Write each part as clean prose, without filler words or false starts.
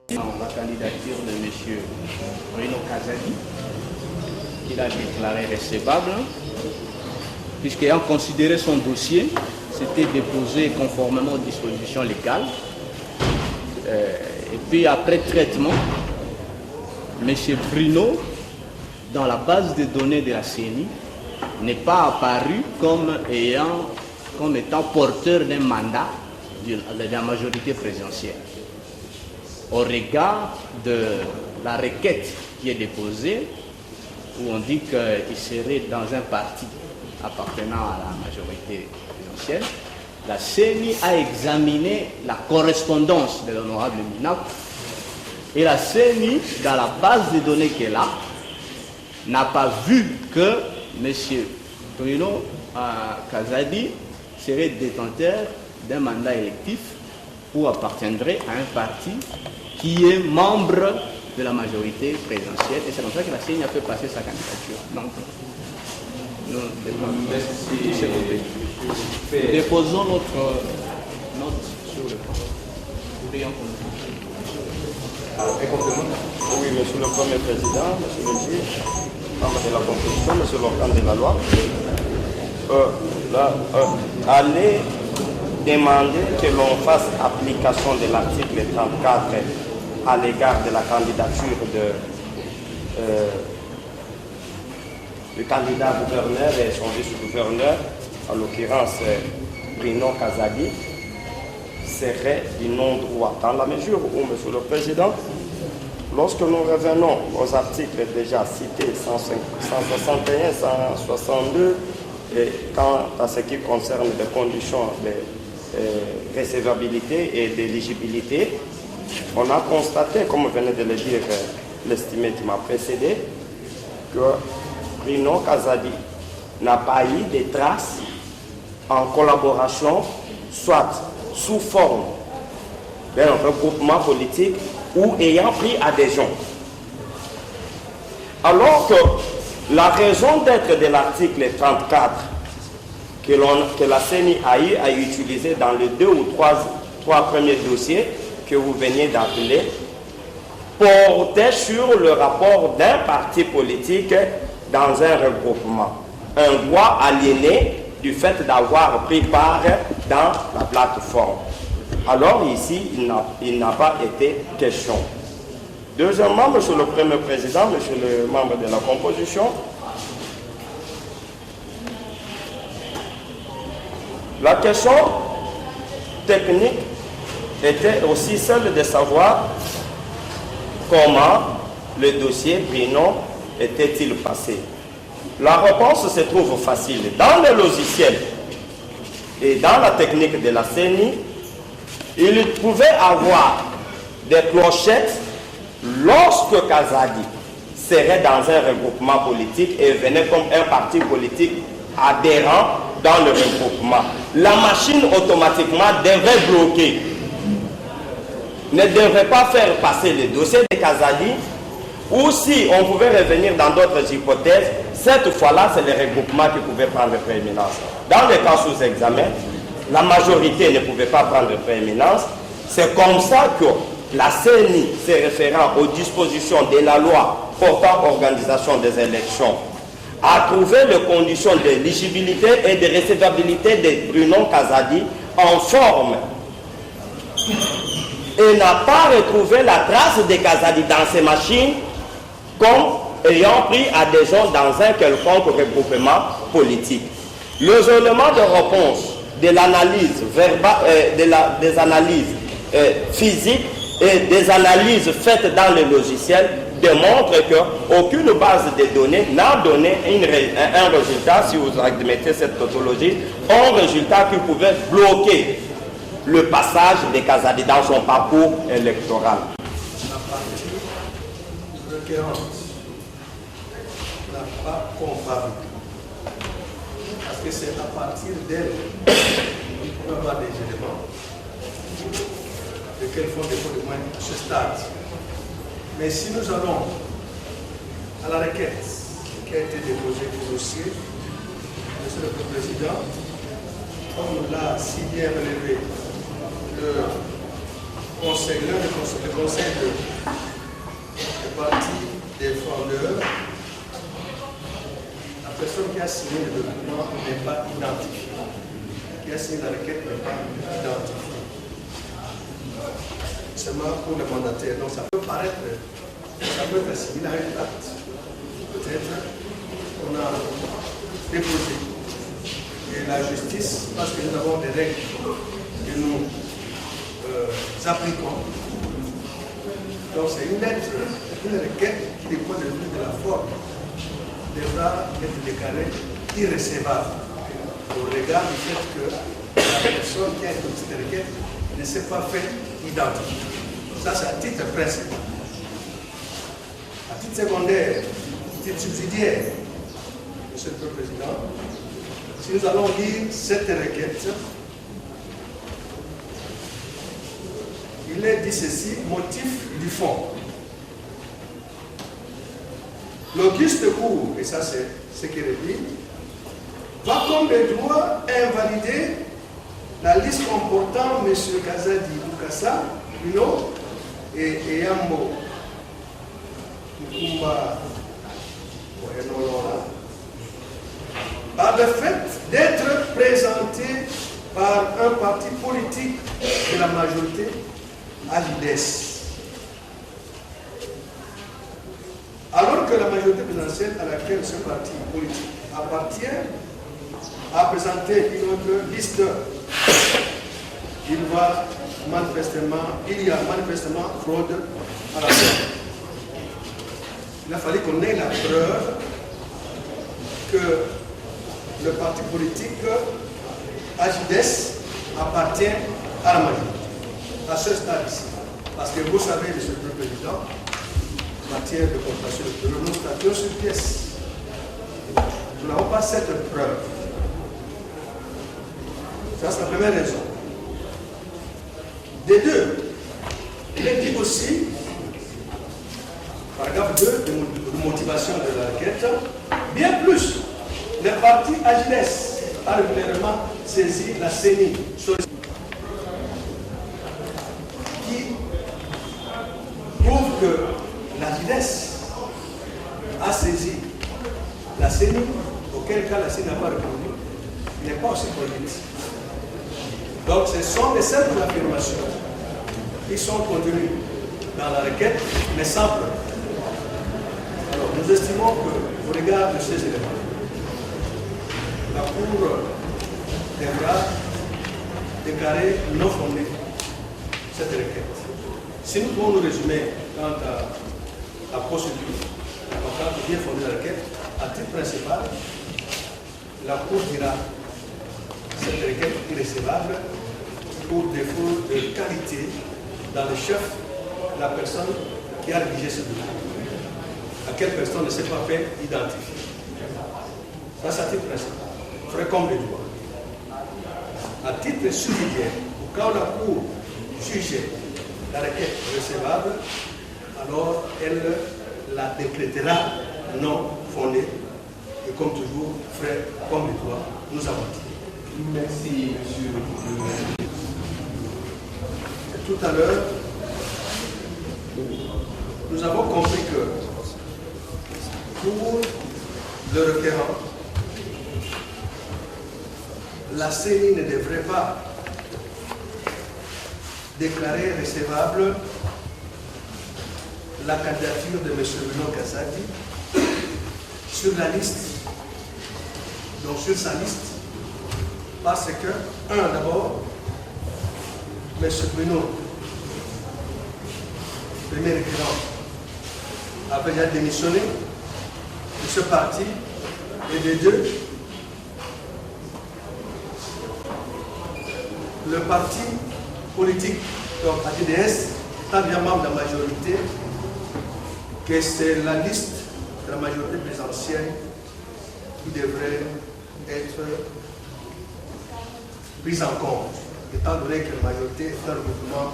La candidature de M. Bruno Kazadi, qu'il a déclaré recevable, puisqu'ayant considéré son dossier, c'était déposé conformément aux dispositions légales. Et puis après traitement, M. Bruno, dans la base de données de la CENI, n'est pas apparu comme étant porteur d'un mandat de la majorité présidentielle. Au regard de la requête qui est déposée, où on dit qu'il serait dans un parti appartenant à la majorité présidentielle, la CENI a examiné la correspondance de l'honorable Minaku et la CENI, dans la base de données qu'elle a, n'a pas vu que M. Bruno Kazadi serait détenteur d'un mandat électif ou appartiendrait à un parti qui est membre de la majorité présidentielle. Et c'est comme ça que la CENI a fait passer sa candidature. Donc, nous déposons notre note sur le point. Oui, monsieur le Premier Président, monsieur le juge, membre de la composition, monsieur l'organe de la loi, allez demander que l'on fasse application de l'article 34 à l'égard de la candidature du candidat gouverneur et son vice-gouverneur, en l'occurrence Bruno Kazadi, serait du non-droit. Dans la mesure où, monsieur le Président, lorsque nous revenons aux articles déjà cités, 161, 162, et quant à ce qui concerne les conditions de recevabilité et d'éligibilité, on a constaté, comme venait de le dire l'estimé qui m'a précédé, que Bruno Kazadi n'a pas eu de traces en collaboration, soit sous forme d'un regroupement politique ou ayant pris adhésion. Alors que la raison d'être de l'article 34 que la CENI a utilisé dans les 2 ou 3 premiers dossiers que vous veniez d'appeler, portait sur le rapport d'un parti politique dans un regroupement. Un droit aliéné du fait d'avoir pris part dans la plateforme. Alors ici, il n'a pas été question. Deuxièmement, monsieur le Premier Président, monsieur le membre de la composition, la question technique était aussi celle de savoir comment le dossier Bruno était-il passé. La réponse se trouve facile. Dans le logiciel et dans la technique de la CENI, il pouvait avoir des clochettes lorsque Kazadi serait dans un regroupement politique et venait comme un parti politique adhérent dans le regroupement. La machine automatiquement devrait bloquer, ne devrait pas faire passer le dossier de Kazadi, ou si on pouvait revenir dans d'autres hypothèses, cette fois-là, c'est le regroupement qui pouvait prendre prééminence. Dans le cas sous examen, la majorité ne pouvait pas prendre prééminence. C'est comme ça que la CENI, se référant aux dispositions de la loi portant organisation des élections, a trouvé les conditions d'éligibilité et de recevabilité de Bruno Kazadi en forme et n'a pas retrouvé la trace de Kazadi dans ces machines comme ayant pris adhésion dans un quelconque regroupement politique. Les éléments de réponse de l'analyse des analyses physiques et des analyses faites dans le logiciel démontrent qu'aucune base de données n'a donné un résultat, si vous admettez cette tautologie, un résultat qui pouvait bloquer le passage de Kazadi dans son parcours électoral. N'a pas comparé. Parce que c'est à partir d'elle qu'il peut avoir des éléments de quel font défaut de moins à ce stade. Mais si nous allons à la requête qui a été déposée au dossier, Monsieur le Président, comme l'a si bien relevé le conseil, le conseil de parti défendeur, la personne qui a signé le document n'est pas identifiée. Qui a signé la requête n'est pas identifiée. Seulement pour le mandataire. Donc ça peut paraître, ça peut être assimilé à une date. Peut-être qu'on a déposé. Et la justice, parce que nous avons des règles que nous appliquons. Donc c'est une lettre, une requête qui dépend de la forme, devra être déclarée irrecevable au regard du fait que la personne qui a écrit cette requête ne s'est pas fait identifier. Ça c'est à titre principal. À titre secondaire, à titre subsidiaire, Monsieur le Président, si nous allons lire cette requête, il est dit ceci, motif du fond. L'Auguste Cour, et ça c'est ce qu'il est dit, va comme de droit invalider la liste comportant M. Kazadi Bukassa, Bruno et Eyambo Mukumba Enola, par le fait d'être présenté par un parti politique de la majorité à l'IDES. Alors que la majorité présidentielle à laquelle ce parti politique appartient a présenté une autre liste, il y a manifestement fraude à la loi. Il a fallu qu'on ait la preuve que le parti politique AJDES appartient à la majorité. À ce stade ici. Parce que vous savez, Monsieur le Président, en matière de contentieux, nous statuons sur pièce. Nous n'avons pas cette preuve. Ça, c'est la première raison. Des deux, il est dit aussi, paragraphe 2 de motivation de la requête, bien plus, le parti AJDES a régulièrement saisi la CENI qui prouve que l'AJDES a saisi la CENI, auquel cas la CENI n'a pas répondu, il n'est pas aussi politique. Donc ce sont des simples affirmations qui sont contenues dans la requête, mais simples. Alors nous estimons qu'au regard de ces éléments, la Cour devra déclarer non fondée cette requête. Si nous pouvons nous résumer quant à la procédure, quant à bien fonder la requête, à titre principal, la Cour dira cette requête irrécevable pour défaut de qualité dans le chef de la personne qui a rédigé ce document, à quelle personne ne s'est pas fait identifier. Ça, c'est à titre principal. Ferait comme le droit. À titre subsidiaire, quand la Cour jugeait la requête recevable, alors elle la décrétera non fondée et comme toujours, ferait comme le droit nous avons dit. Merci, monsieur le maire. Tout à l'heure, nous avons compris que pour le requérant, la CENI ne devrait pas déclarer recevable la candidature de M. Bruno Kazadi sur la liste, donc sur sa liste, parce que, d'abord, M. Bruno, premier requérant, avait déjà démissionné de ce parti, et de deux, le parti politique, donc AJDES, étant bien membre de la majorité, que c'est la liste de la majorité présidentielle qui devrait être prise en compte, étant donné que la majorité est un regroupement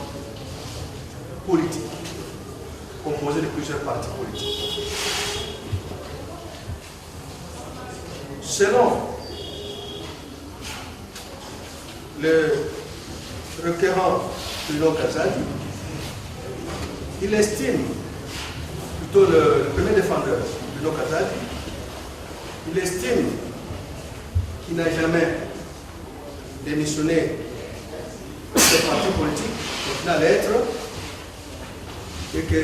politique, composé de plusieurs partis politiques. Selon le requérant Bruno Kazadi, il estime, plutôt le premier défendeur, Bruno Kazadi, il estime qu'il n'a jamais démissionné de ce parti politique, donc il a l'être, et que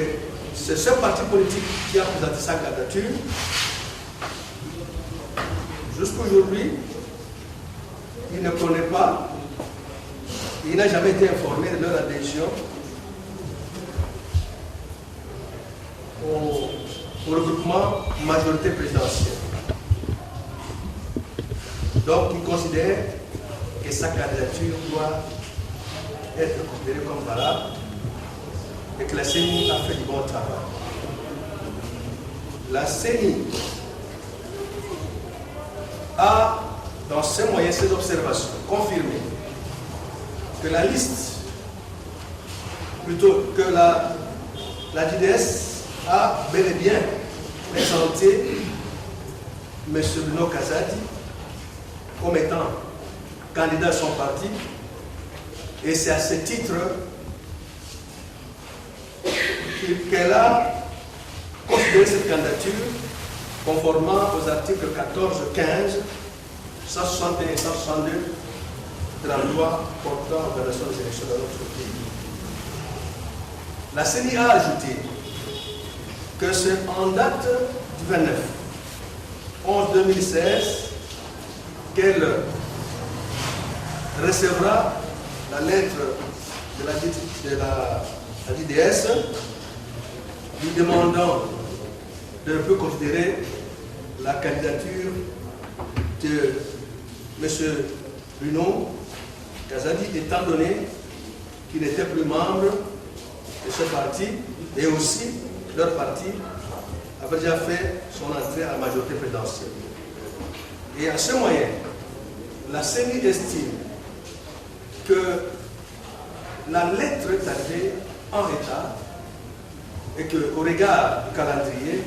c'est ce parti politique qui a présenté sa candidature. Jusqu'aujourd'hui, il ne connaît pas, il n'a jamais été informé de leur adhésion au regroupement majorité présidentielle. Donc, il considère que sa candidature doit être considérée comme valable et que la CENI a fait du bon travail. La CENI a, dans ses moyens, ses observations, confirmé que la liste, plutôt que la JDS a bel et bien présenté M. Bruno Kazadi comme étant candidat à son parti, et c'est à ce titre qu'elle a considéré cette candidature conformément aux articles 14, 15, 161 et 162 de la loi portant l'organisation des élections dans notre pays. La CENI a ajouté que c'est en date du 29 11 2016 qu'elle recevra la lettre de la JDS lui demandant de ne plus considérer la candidature de M. Bruno Kazadi, étant donné qu'il n'était plus membre de ce parti, et aussi leur parti avait déjà fait son entrée à la majorité présidentielle. Et à ce moyen, la CENI estime que la lettre est arrivée en état et qu'au regard du calendrier,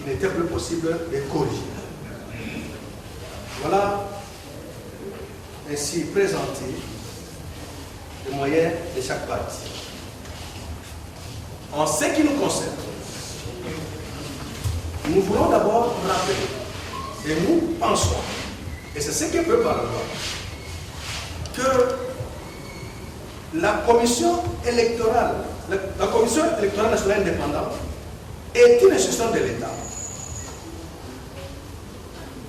il n'était plus possible de corriger. Voilà ainsi présenté les moyens de chaque parti. En ce qui nous concerne, nous voulons d'abord rappeler, et nous pensons, et c'est ce que peut par la loi, que la commission électorale nationale indépendante est une institution de l'État.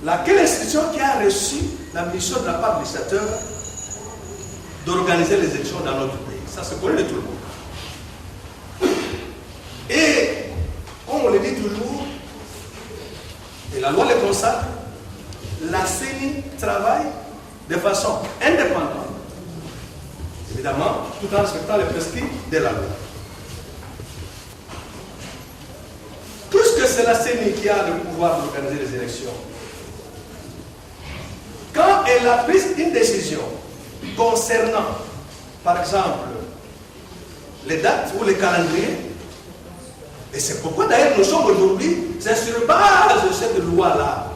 Laquelle institution qui a reçu la mission de la part du législateur d'organiser les élections dans notre pays. Ça se connaît de tout le monde. Et, comme on le dit toujours, et la loi le consacre, la CENI travaille de façon indépendante, évidemment, tout en respectant les prescrits de la loi. Puisque c'est la CENI qui a le pouvoir d'organiser les élections, quand elle a pris une décision concernant, par exemple, les dates ou les calendriers, et c'est pourquoi d'ailleurs nous sommes aujourd'hui, c'est sur base de cette loi-là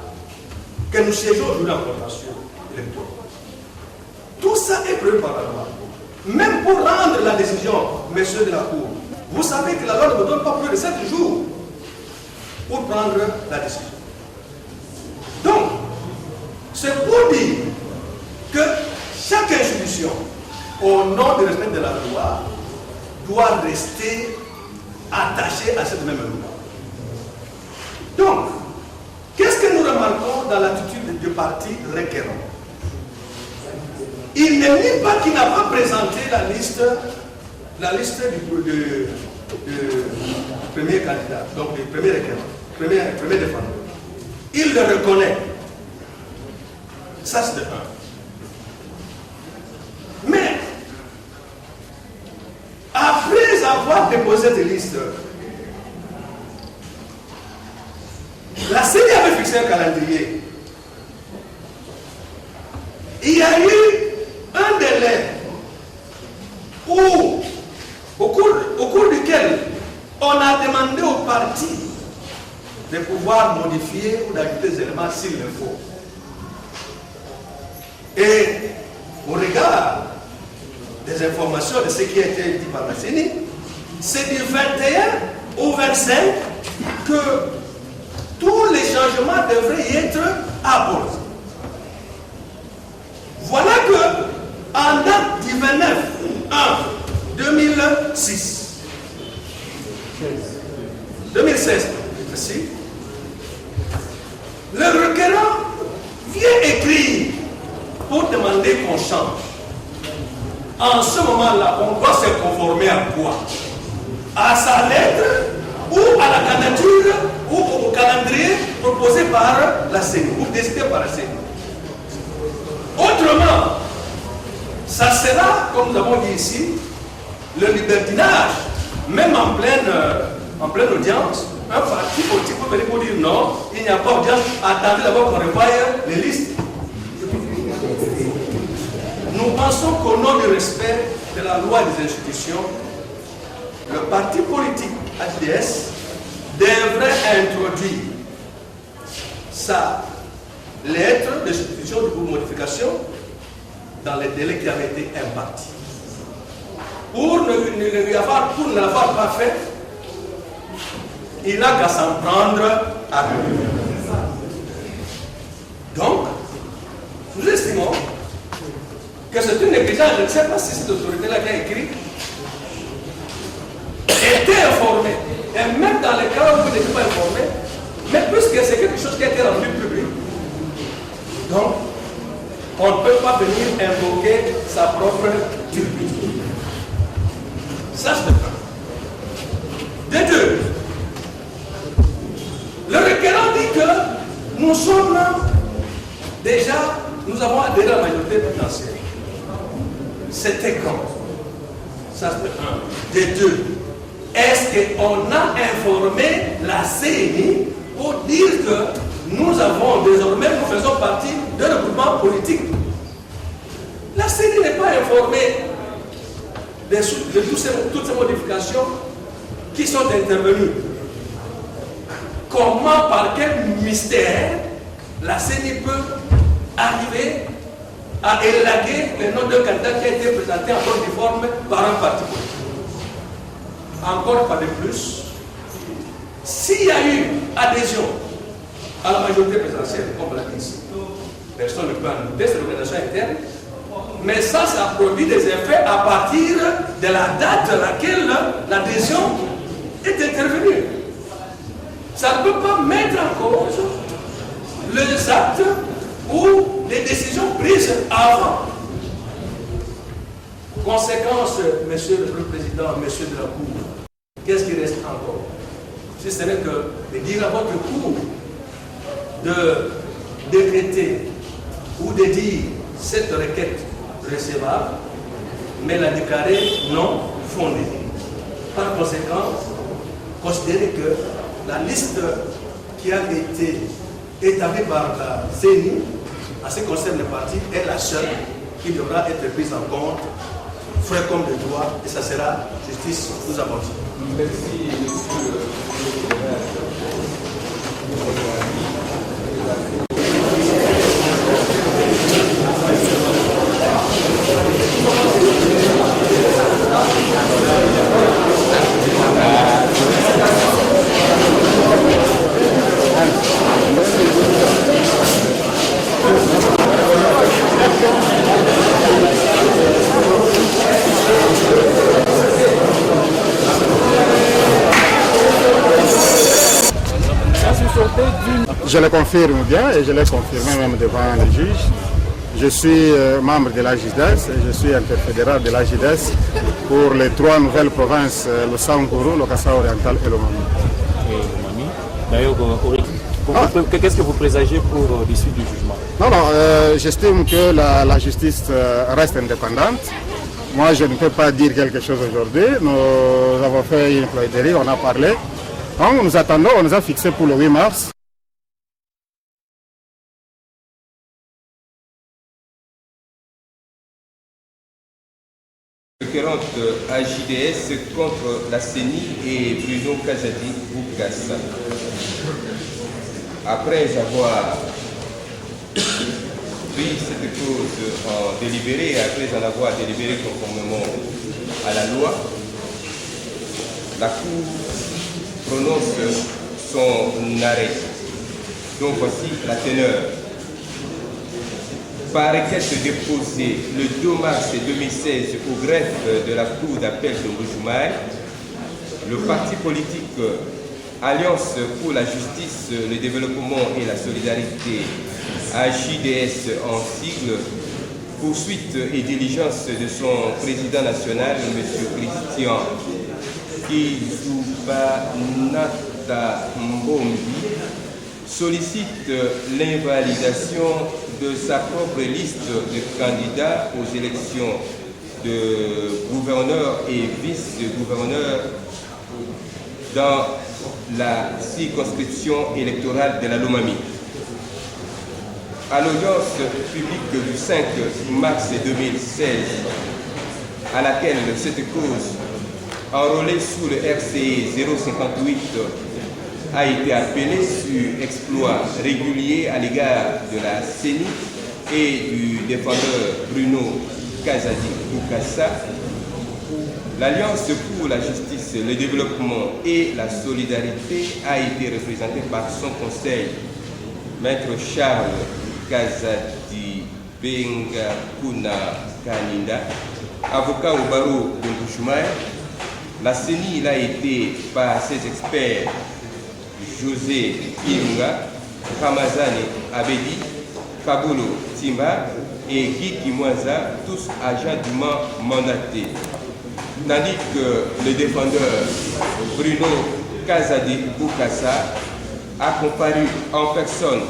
que nous siégeons aujourd'hui en contentieux électoral. Tout ça est prévu par la loi. Même pour rendre la décision, messieurs de la Cour, vous savez que la loi ne vous donne pas plus de 7 jours pour prendre la décision. Donc, c'est pour dire que chaque institution, au nom du respect de la loi, doit rester attachée à cette même loi. Donc, qu'est-ce que nous remarquons dans l'attitude du parti requérant? Il ne nie pas qu'il n'a pas présenté la liste du premier candidat, donc du premier requérant, premier défendeur. Il le reconnaît. Ça, c'est de un. Mais, après avoir déposé cette liste, la CENI avait fixé un calendrier. Il y a eu un délai où, au cours duquel on a demandé au parti de pouvoir modifier ou d'ajouter des éléments s'il le faut. Et au regard des informations de ce qui a été dit par la CENI, c'est du 21 au 25 que tous les changements devraient y être apportés. Voilà que, en date du 29/1/2006, 2016, merci, le requérant vient écrire pour demander qu'on change. En ce moment-là, on doit se conformer à quoi? À sa lettre ou à la candidature ou au calendrier proposé par la CENI ou décidé par la CENI. Autrement, ça sera, comme nous avons dit ici, le libertinage, même en pleine audience. Un parti politique peut venir pour dire non, il n'y a pas audience, attendez d'abord qu'on revoie les listes. Nous pensons qu'au nom du respect de la loi des institutions, le parti politique HDS devrait introduire sa lettre de substitution ou modification dans les délais qui avaient été impartis. Pour ne l'avoir pas fait, il n'a qu'à s'en prendre à lui. Donc, nous estimons que c'est une négligence. Je ne sais pas si cette autorité-là qui a écrit était informée. Et même dans les cas où vous n'êtes pas informé, mais puisque c'est quelque chose qui a été rendu public, donc on ne peut pas venir invoquer sa propre turpitude. Ça, c'est un. De deux, le requérant dit que nous sommes déjà, nous avons adhéré à la majorité présidentielle. C'était quand? Ça, c'est un. De deux, est-ce qu'on a informé la CENI pour dire que nous avons désormais, nous faisons partie d'un regroupement politique? La CENI n'est pas informée de toutes ces modifications qui sont intervenues. Comment, par quel mystère, la CENI peut arriver à élaguer le nom d'un candidat qui a été présenté en bonne forme par un parti politique? Encore pas de plus, s'il y a eu adhésion à la majorité présidentielle, comme l'a dit ici, personne ne peut en douter, c'est l'organisation interne, mais ça produit des effets à partir de la date à laquelle l'adhésion est intervenue. Ça ne peut pas mettre en cause les actes ou les décisions prises avant. Conséquence, monsieur le président, monsieur de la Cour, qu'est-ce qui reste encore? Si ce n'est que de dire à votre Cour de décréter ou de dire cette requête recevable, mais la déclarer non fondée. Par conséquent, considérez que la liste qui a été établie par la CENI en ce qui concerne les partis est la seule qui devra être prise en compte, frais comme de droit, et ça sera justice nous avons dit. Merci, monsieur Je le confirme bien et je l'ai confirmé même devant les juges. Je suis membre de l'AJDES et je suis interfédéral de l'AJDES pour les trois nouvelles provinces, le Sankuru, le Kassa oriental et le Mami. D'ailleurs, qu'est-ce que vous présagez pour l'issue du jugement? Non, j'estime que la justice reste indépendante. Moi, je ne peux pas dire quelque chose aujourd'hui. Nous avons fait une plaidoirie, on a parlé. Donc, nous attendons, on nous a fixé pour le 8 mars. requérante AJDS contre la CENI et Bruno Kazadi Boukassa. Après avoir pris cette cause en délibéré et après en avoir délibéré conformément à la loi, la Cour prononce son arrêt. Donc voici la teneur. Par requête déposée le 2 mars 2016 au greffe de la Cour d'appel de Mbuji-Mayi, le parti politique Alliance pour la justice, le développement et la solidarité, AJDS en sigle, poursuite et diligence de son président national, M. Christian Kizubanata Mbombi, sollicite l'invalidation de sa propre liste de candidats aux élections de gouverneur et vice-gouverneur dans la circonscription électorale de la Lomami. À l'audience publique du 5 mars 2016, à laquelle cette cause, enrôlée sous le RCE 058, a été appelée sur exploit régulier à l'égard de la CENI et du défendeur Bruno Kazadi Boukassa, l'Alliance pour la justice, le développement et la solidarité a été représentée par son conseil, Maître Charles Kazadi Bengakuna Kaninda, avocat au barreau de Mbuji-Mayi. La CENI a été par ses experts José Kiunga, Ramazani Abedi, Kabolo Timba et Guy Kimwaza, tous agents dûment mandatés. Tandis que le défendeur Bruno Kazadi Boukassa a comparu en personne,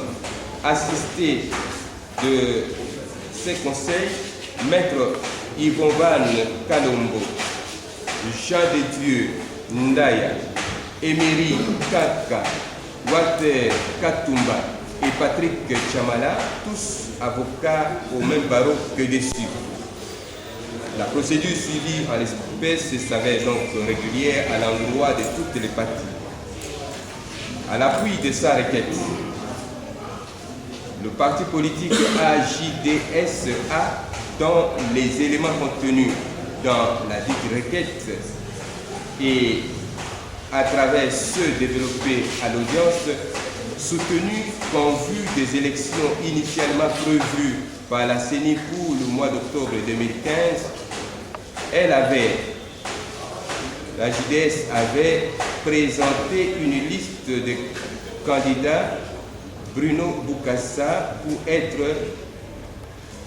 assisté de ses conseils, Maître Yvonvan Kalombo, Jean de Dieu Ndaya, Emery Kaka, Walter Katumba et Patrick Chamala, tous avocats au même barreau que dessus. La procédure suivie en l'espèce s'avère donc régulière à l'endroit de toutes les parties. À l'appui de sa requête, le parti politique AJDSA, dont les éléments contenus dans la dite requête et à travers ceux développés à l'audience, soutenu qu'en vue des élections initialement prévues par la CENI pour le mois d'octobre 2015, la JDS avait présenté une liste de candidats Bruno Boukassa pour être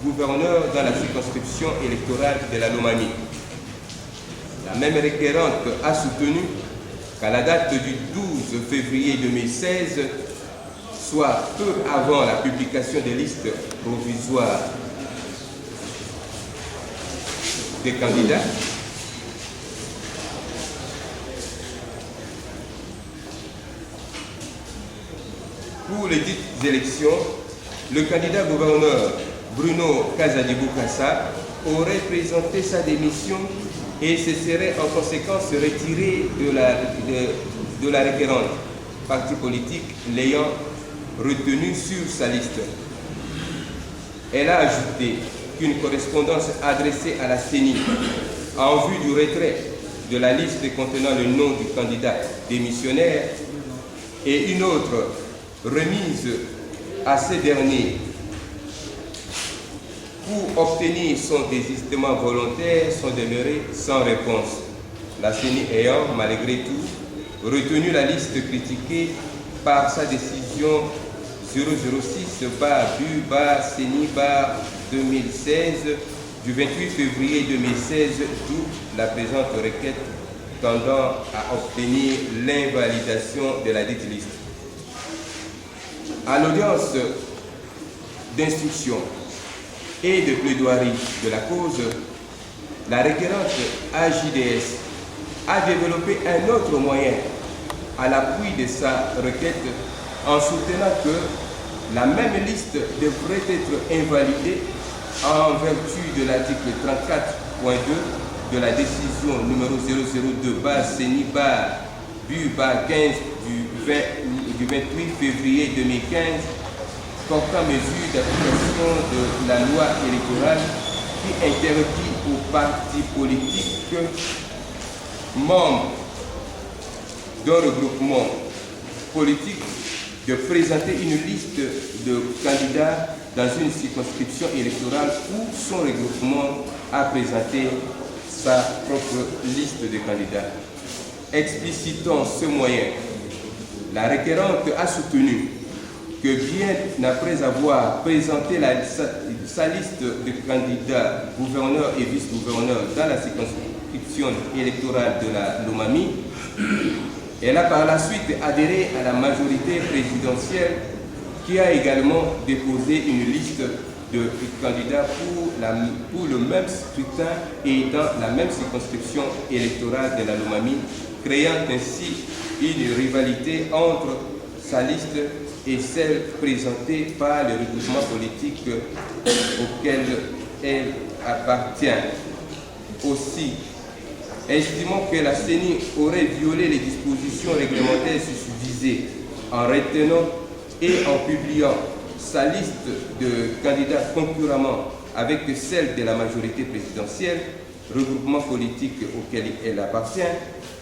gouverneur dans la circonscription électorale de la Lomami. La même requérante a soutenu qu'à la date du 12 février 2016, soit peu avant la publication des listes provisoires des candidats, pour les dites élections, le candidat gouverneur Bruno Kazadi Boukassa aurait présenté sa démission et se serait en conséquence retiré de la requérante, parti politique l'ayant retenu sur sa liste. Elle a ajouté qu'une correspondance adressée à la CENI en vue du retrait de la liste contenant le nom du candidat démissionnaire et une autre remise à ces derniers pour obtenir son désistement volontaire sont demeurées sans réponse. La CENI ayant, malgré tout, retenu la liste critiquée par sa décision 006-BU-CENI-2016 du 28 février 2016, d'où la présente requête tendant à obtenir l'invalidation de la dite liste. À l'audience d'instruction et de plaidoirie de la cause, la requérante AJDS a développé un autre moyen à l'appui de sa requête en soutenant que la même liste devrait être invalidée en vertu de l'article 34.2 de la décision numéro 002-CENI-BU-15 du 28 février 2015 portant mesure d'application de la loi électorale qui interdit aux partis politiques membres d'un regroupement politique de présenter une liste de candidats dans une circonscription électorale où son regroupement a présenté sa propre liste de candidats. Explicitant ce moyen, la requérante a soutenu que bien après avoir présenté sa liste de candidats gouverneurs et vice-gouverneurs dans la circonscription électorale de la Lomami, elle a par la suite adhéré à la majorité présidentielle qui a également déposé une liste de candidats pour le même scrutin et dans la même circonscription électorale de la Lomami, créant ainsi une rivalité entre sa liste et celle présentée par le regroupement politique auquel elle appartient. Aussi, estimant que la CENI aurait violé les dispositions réglementaires susvisées en retenant et en publiant sa liste de candidats concurremment avec celle de la majorité présidentielle, regroupement politique auquel elle appartient,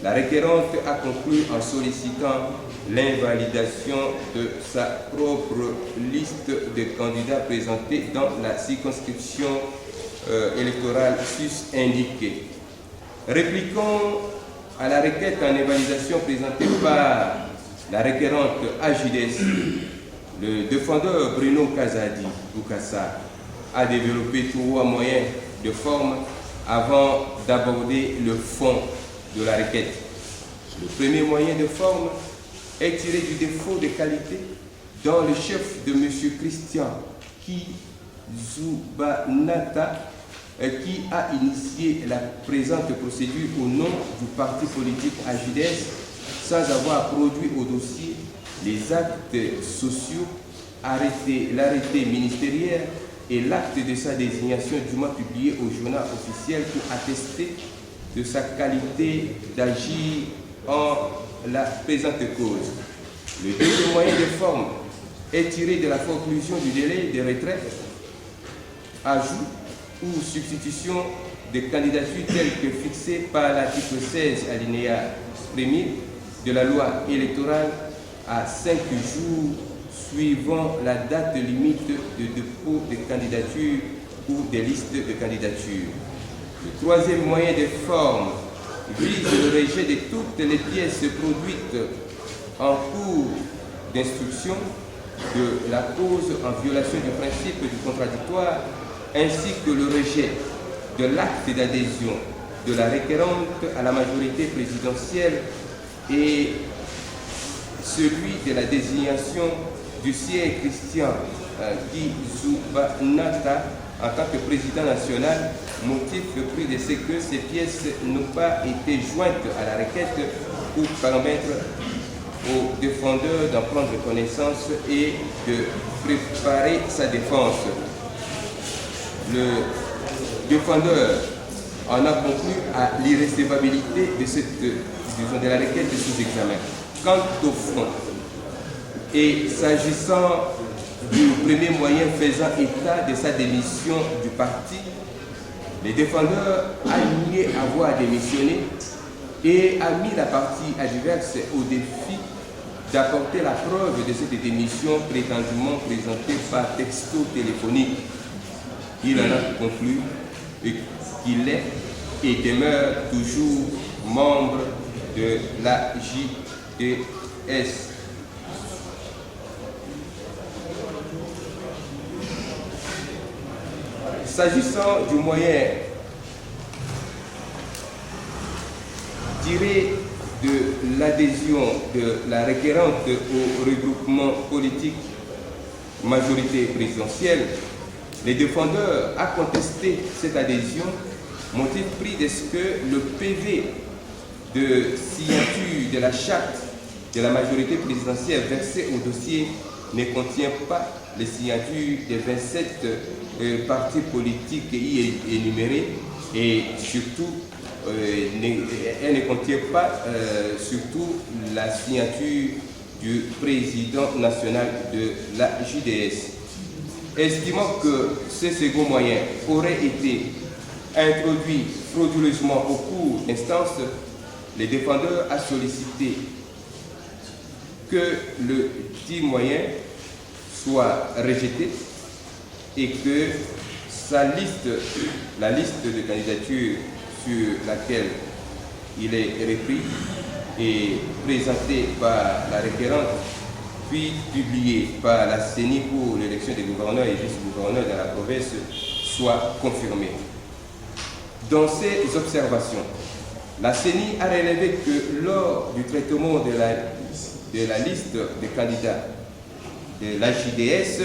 la requérante a conclu en sollicitant l'invalidation de sa propre liste de candidats présentés dans la circonscription électorale sus-indiquée. Répliquant à la requête en invalidation présentée par la requérante AJDS, le défendeur Bruno Kazadi Boukassa a développé 3 moyens de forme avant d'aborder le fond de la requête. Le premier moyen de forme est tiré du défaut de qualité dans le chef de M. Christian Kizubanata qui a initié la présente procédure au nom du parti politique AJDS sans avoir produit au dossier les actes sociaux, l'arrêté ministériel et l'acte de sa désignation dûment publié au journal officiel pour attester de sa qualité d'agir en la présente cause. Le deuxième moyen de forme est tiré de la conclusion du délai de retrait, ajout ou substitution des candidatures telles que fixées par l'article 16 alinéa 1er de la loi électorale à 5 jours suivant la date limite de dépôt de candidature ou des listes de candidature. Le troisième moyen de forme vise le rejet de toutes les pièces produites en cours d'instruction de la cause en violation du principe du contradictoire, ainsi que le rejet de l'acte d'adhésion de la requérante à la majorité présidentielle et celui de la désignation du sieur Christian Kizubanata en tant que président national, motif pris de ce que ces pièces n'ont pas été jointes à la requête pour permettre au défendeur d'en prendre connaissance et de préparer sa défense. Le défendeur en a conclu à l'irrecevabilité de la requête de sous-examen. Quant au fond, et s'agissant du premier moyen faisant état de sa démission du parti, le défendeur a nié avoir démissionné et a mis la partie adverse au défi d'apporter la preuve de cette démission prétendument présentée par texto téléphonique. Il en a conclu qu'il est et demeure toujours membre de la JDS. S'agissant du moyen tiré de l'adhésion de la requérante au regroupement politique majorité présidentielle, le défendeur a contesté cette adhésion, motif pris de ce que le PV de signature de la charte de la majorité présidentielle versée au dossier ne contient pas les signatures des 27 partis politiques y énumérés et surtout elle ne contient pas surtout la signature du président national de la JDS. Estimant que ce second moyen aurait été introduit frauduleusement au cours d'instance, le défendeur a sollicité que le dit moyen soit rejeté et que sa liste, la liste de candidatures sur laquelle il est repris et présenté par la requérante, puis publié par la CENI pour l'élection des gouverneurs et vice-gouverneurs de la province, soit confirmé. Dans ces observations, la CENI a relevé que lors du traitement de la liste des candidats de la JDS,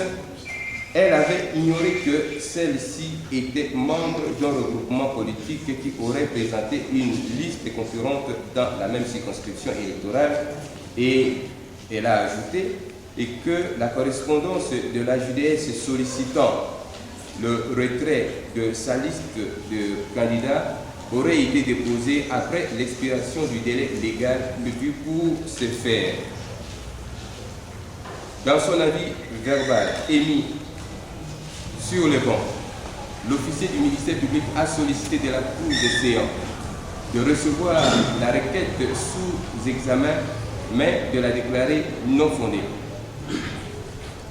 elle avait ignoré que celle-ci était membre d'un regroupement politique qui aurait présenté une liste concurrente dans la même circonscription électorale, et elle a ajouté que la correspondance de la JDS sollicitant le retrait de sa liste de candidats aurait été déposée après l'expiration du délai légal prévu pour ce faire. Dans son avis verbal émis sur le banc, l'officier du ministère public a sollicité de la Cour des séances de recevoir la requête sous examen, mais de la déclarer non fondée.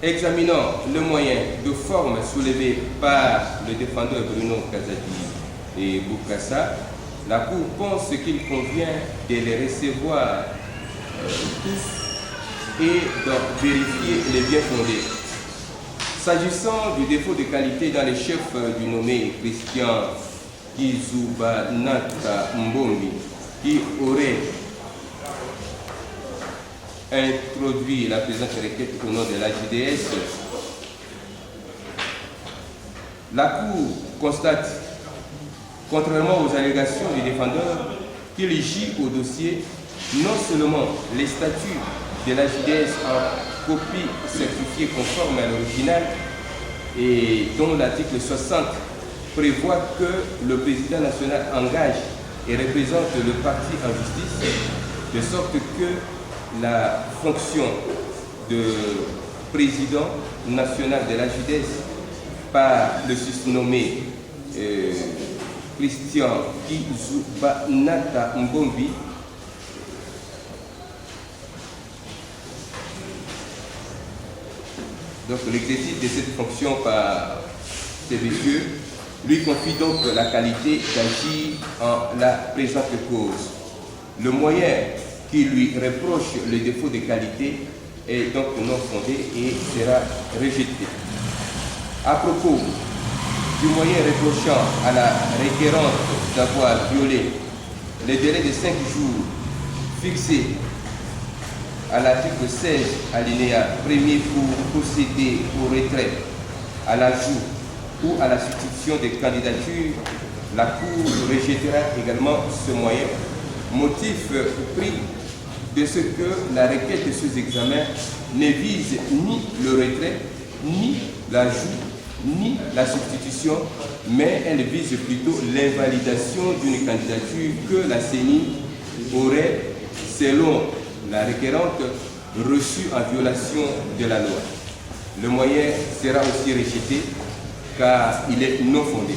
Examinant le moyen de forme soulevé par le défendeur Bruno Kazadi et Boukassa, la Cour pense qu'il convient de les recevoir tous et de vérifier les biens fondés. S'agissant du défaut de qualité dans les chefs du nommé Christian Kizubanata Mbombi, qui aurait introduit la présente requête au nom de la JDS, la Cour constate, contrairement aux allégations du défendeur, qu'il gît au dossier non seulement les statuts de la JDS en copie certifiée conforme à l'original et dont l'article 60 prévoit que le président national engage et représente le parti en justice, de sorte que la fonction de président national de la JDS par le susnommé Christian Kizubanata Mbombi donc l'exercice de cette fonction par ces messieurs lui confie donc la qualité d'agir en la présente cause. Le moyen qui lui reproche le défaut de qualité est donc non fondé et sera rejeté. À propos du moyen reprochant à la requérante d'avoir violé les délais de 5 jours fixés à l'article 16, alinéa 1er pour procéder au retrait, à l'ajout ou à la substitution des candidatures, la Cour rejettera également ce moyen, motif pris de ce que la requête de sous-examen ne vise ni le retrait, ni l'ajout, ni la substitution, mais elle vise plutôt l'invalidation d'une candidature que la CENI aurait, selon la requérante, reçue en violation de la loi. Le moyen sera aussi rejeté car il est non fondé.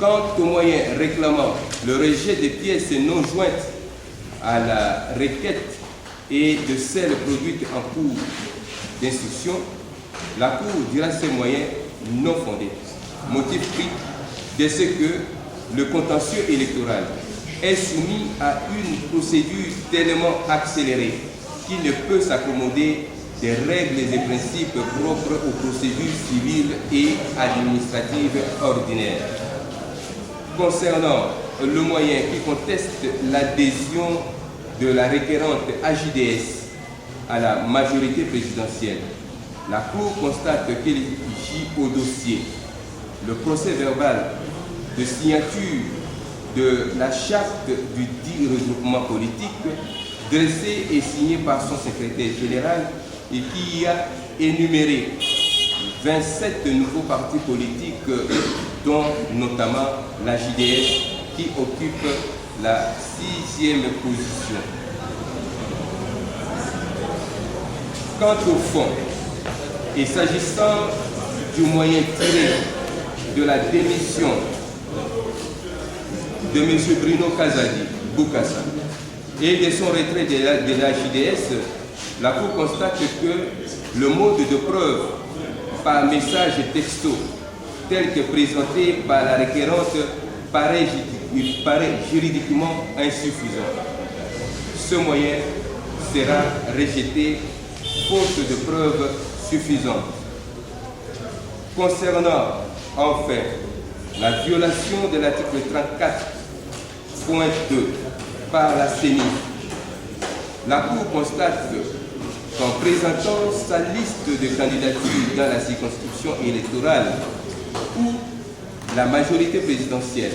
Quant au moyen réclamant le rejet des pièces non jointes à la requête et de celles produites en cours d'instruction, la Cour dira ces moyens non fondés, motif pris de ce que le contentieux électoral est soumis à une procédure tellement accélérée qu'il ne peut s'accommoder des règles et principes propres aux procédures civiles et administratives ordinaires. Concernant le moyen qui conteste l'adhésion de la requérante AJDS à la majorité présidentielle, la Cour constate qu'il gît au dossier le procès verbal de signature de la charte du dit regroupement politique dressé et signé par son secrétaire général et qui a énuméré 27 nouveaux partis politiques, dont notamment la JDS qui occupe la 6e position. Quant au fond, et s'agissant du moyen tiré de la démission de M. Bruno Kazadi Boukassa et de son retrait de la JDS, la Cour constate que le mode de preuve par message texto tel que présenté par la requérante paraît juridiquement insuffisant. Ce moyen sera rejeté faute de preuves suffisantes. Concernant enfin la violation de l'article 34.2 par la CENI, la Cour constate qu'en présentant sa liste de candidatures dans la circonscription électorale où la majorité présidentielle,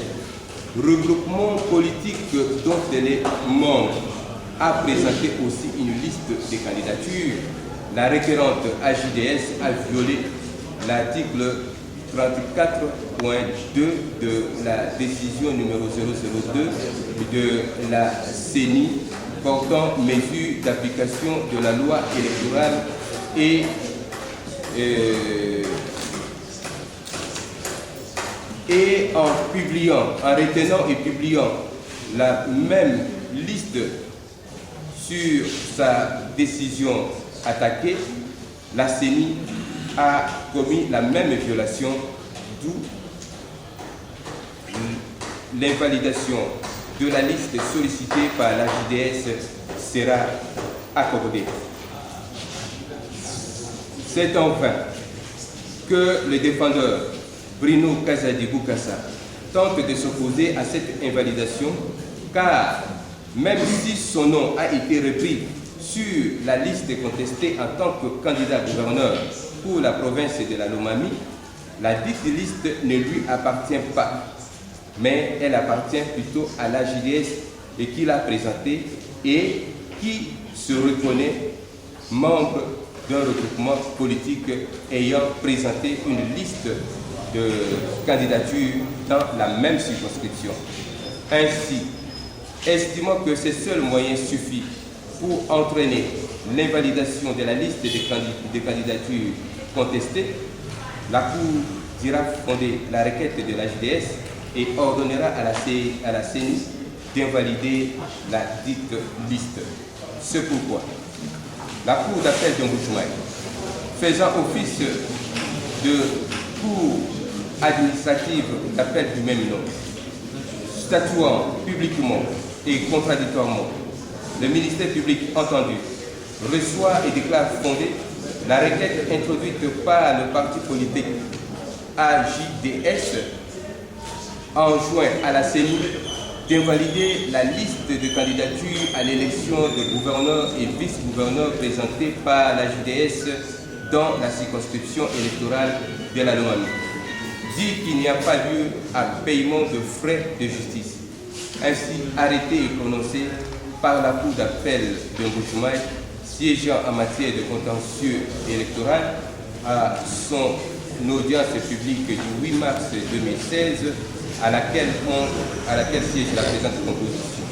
regroupement politique dont elle est membre, a présenté aussi une liste de candidatures, la requérante AJDS a violé l'article 34.2 de la décision numéro 002 de la CENI portant mesures d'application de la loi électorale et en retenant et publiant la même liste sur sa décision attaquée, la CENI a commis la même violation, d'où l'invalidation de la liste sollicitée par la JDS sera accordée. C'est en vain que le défendeur Bruno Kazadi-Boukassa tente de s'opposer à cette invalidation, car même si son nom a été repris sur la liste contestée en tant que candidat gouverneur pour la province de la Lomami, la dite liste ne lui appartient pas, mais elle appartient plutôt à la JDS et qui l'a présentée et qui se reconnaît membre d'un regroupement politique ayant présenté une liste de candidatures dans la même circonscription. Ainsi, estimant que ce seul moyen suffit pour entraîner l'invalidation de la liste des candidatures contestées, la Cour dira fonder la requête de la JDS et ordonnera à la CENI d'invalider la dite liste. C'est pourquoi la Cour d'appel d'Omboudsman, faisant office de Cour administrative d'appel du même nom, statuant publiquement et contradictoirement, le ministère public entendu reçoit et déclare fondée la requête introduite par le parti politique AJDS enjoint à la CENI d'invalider la liste de candidatures à l'élection de gouverneurs et vice-gouverneurs présentée par la JDS dans la circonscription électorale de la Lomami. Dit qu'il n'y a pas lieu à paiement de frais de justice. Ainsi arrêté et prononcé par la Cour d'appel d'Omboudsman, siégeant en matière de contentieux électoral à son audience publique du 8 mars 2016, à laquelle siège la présente composition.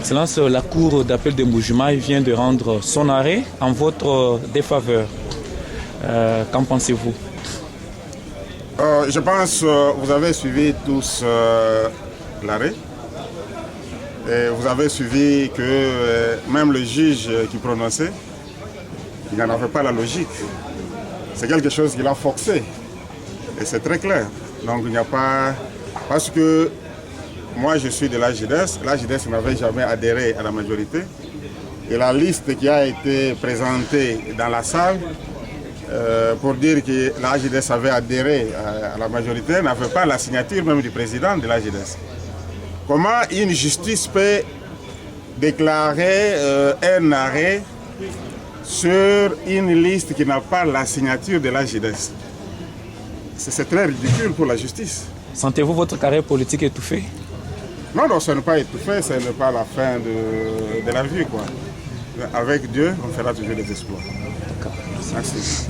Excellence, la Cour d'appel de Mbuji-Mayi vient de rendre son arrêt en votre défaveur. Qu'en pensez-vous? Je pense vous avez suivi tous l'arrêt. Et vous avez suivi que même le juge qui prononçait, il n'en avait pas la logique. C'est quelque chose qu'il a forcé. Et c'est très clair. Donc il n'y a pas... Parce que moi je suis de la JDS. La JDS n'avait jamais adhéré à la majorité. Et la liste qui a été présentée dans la salle pour dire que la JDS avait adhéré à la majorité n'avait pas la signature même du président de la JDS. Comment une justice peut déclarer un arrêt sur une liste qui n'a pas la signature de la JDS. C'est très ridicule pour la justice. Sentez-vous votre carrière politique étouffée? Non, non, ça n'est pas étouffé, ce n'est pas la fin de la vie, quoi. Avec Dieu, on fera toujours des exploits. D'accord. Merci.